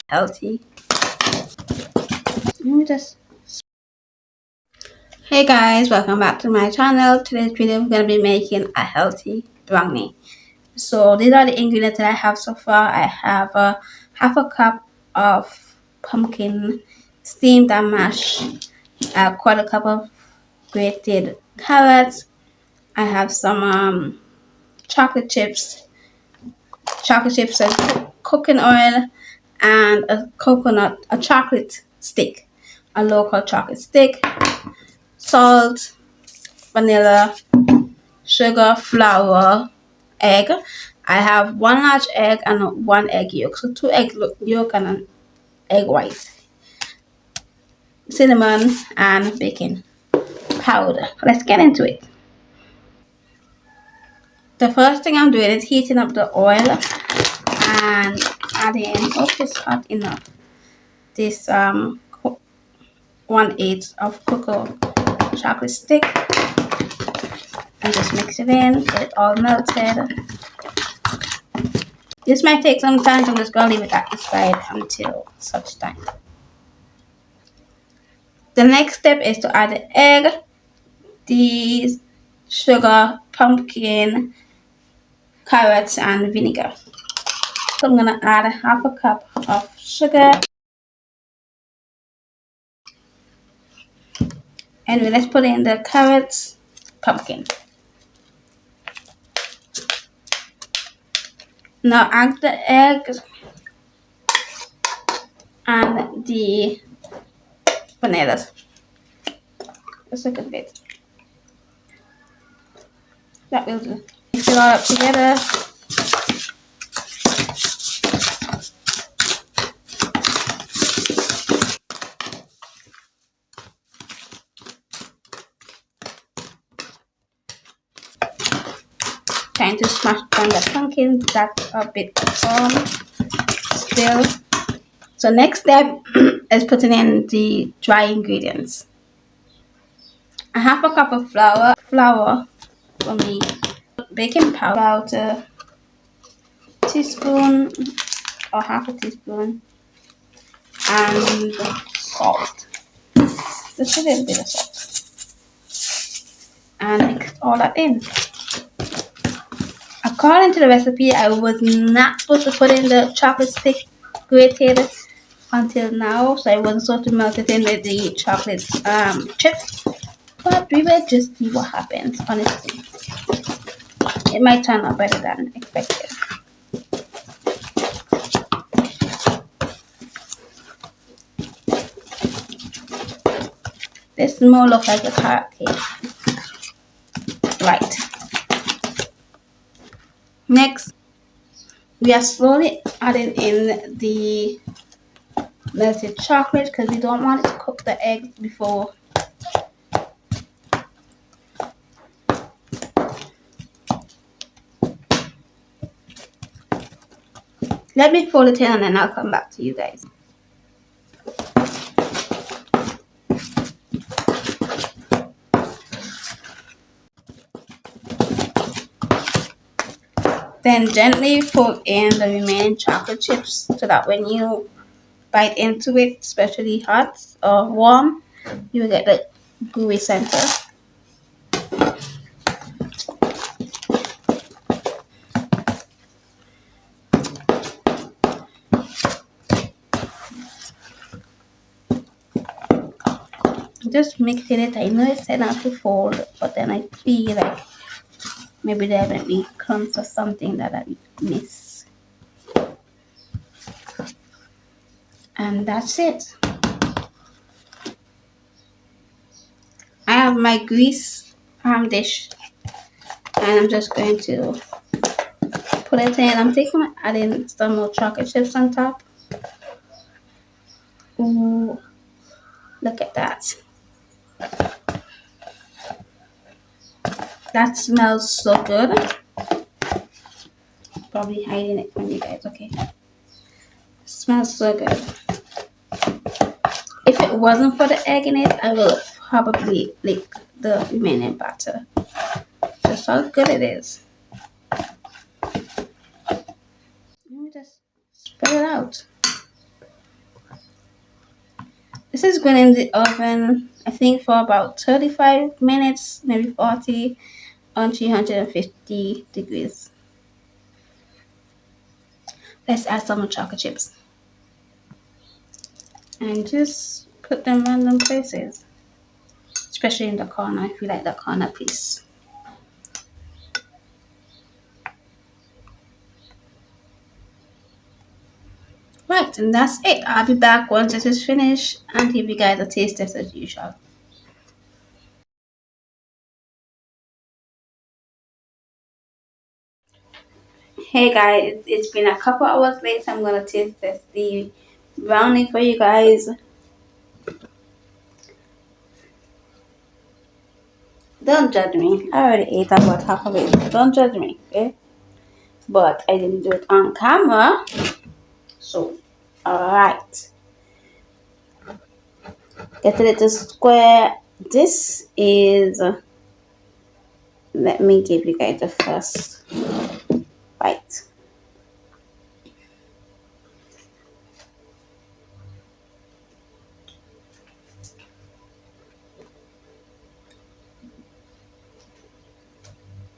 healthy. Let me just. Hey guys, welcome back to my channel. Today's video we're gonna be making a healthy brownie. So these are the ingredients that I have so far. I have half a cup of pumpkin steamed and mashed, a quarter cup of grated carrots. I have some chocolate chips and cooking oil, and a chocolate stick, a local chocolate stick, salt, vanilla, sugar, flour, egg. I have one large egg and one egg yolk, so 2 egg yolk and an egg white, cinnamon, and baking powder. Let's get into it. The first thing I'm doing is heating up the oil and adding, hope it's hot enough, this 1/8 of cocoa chocolate stick, and just mix it in, get it all melted. This might take some time, so I'm just going to leave it at the side until such time. The next step is to add the egg, the sugar, pumpkin, carrots, and vinegar. So I'm going to add half a cup of sugar. Anyway, let's put in the carrots, pumpkin. Now add the eggs and the bananas. Just a good bit. That will do. Mix it all up together. Trying to smash down the pumpkin. That's a bit still. So next step is putting in the dry ingredients. A half a cup of flour for me, baking powder, about a teaspoon or half a teaspoon, and salt, just a little bit of salt, and mix all that in. According to the recipe, I was not supposed to put in the chocolate stick grated until now, so I wasn't supposed to melt it in with the chocolate chips, but we will just see what happens. Honestly, it might turn out better than expected. This more looks like a carrot cake. Right. Next, we are slowly adding in the melted chocolate because we don't want it to cook the eggs before. Let me fold it in and then I'll come back to you guys. Then gently fold in the remaining chocolate chips so that when you bite into it, especially hot or warm, you will get the gooey center. Just mixing it. I know it said not to fold, but then I feel like maybe there might be crumbs or something that I miss. And that's it. I have my grease dish, and I'm just going to put it in. I'm thinking of adding some more chocolate chips on top. Ooh, look at that. That smells so good. Probably hiding it from you guys. Okay. Smells so good. If it wasn't for the egg in it, I will probably lick the remaining batter. Just how good it is. Let me just spread it out. This is going in the oven, I think, for about 35 minutes, maybe 40, on 350 degrees. Let's add some chocolate chips and just put them random places, especially in the corner if you like the corner piece. Right, and that's it. I'll be back once this is finished and give you guys a taste test as usual. Hey guys, it's been a couple hours later. I'm gonna taste test the brownie for you guys. Don't judge me. I already ate about half of it. Don't judge me, okay? But I didn't do it on camera. So, alright. Get a little square. This is, let me give you guys the first bite.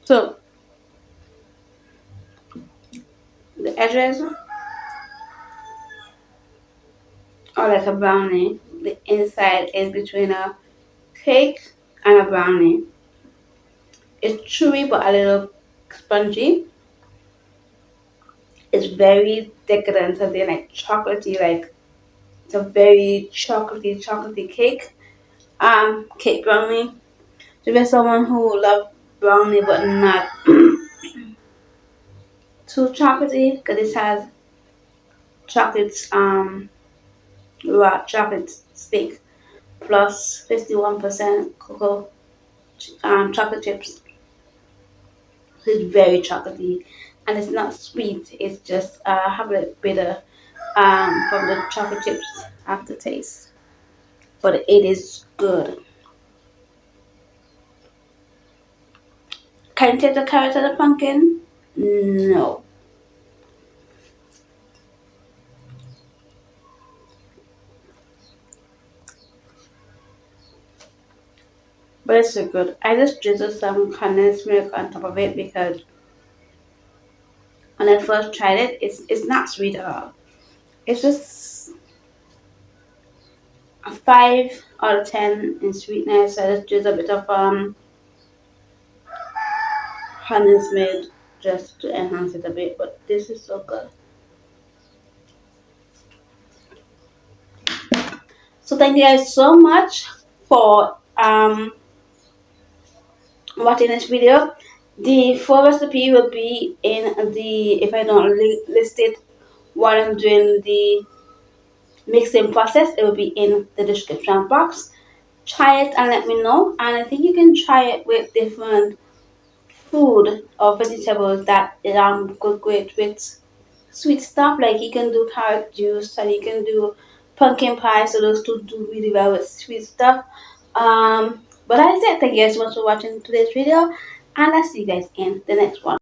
So, the edges are like a brownie. The inside is between a cake and a brownie. It's chewy but a little spongy. It's very decadent, something like chocolatey, like it's a very chocolatey cake. Cake brownie. So if you're someone who loves brownie but not too chocolatey, because this has chocolate raw chocolate stick plus 51% cocoa chocolate chips. So it's very chocolatey and it's not sweet. It's just have a bitter from the chocolate chips aftertaste. But it is good. Can you taste the carrot and the pumpkin? No. But it's so good. I just drizzled some condensed milk on top of it because when I first tried it, it's not sweet at all. It's just a 5 out of 10 in sweetness. I just drizzled a bit of condensed milk just to enhance it a bit. But this is so good. So thank you guys so much for watching this video. The full recipe will be in the, if I don't list it while I'm doing the mixing process, it will be in the description box. Try it and let me know. And I think you can try it with different food or vegetables that go great with sweet stuff. Like you can do carrot juice and you can do pumpkin pie. So those two do really well with sweet stuff. But that's it. Thank you guys so much for watching today's video, and I'll see you guys in the next one.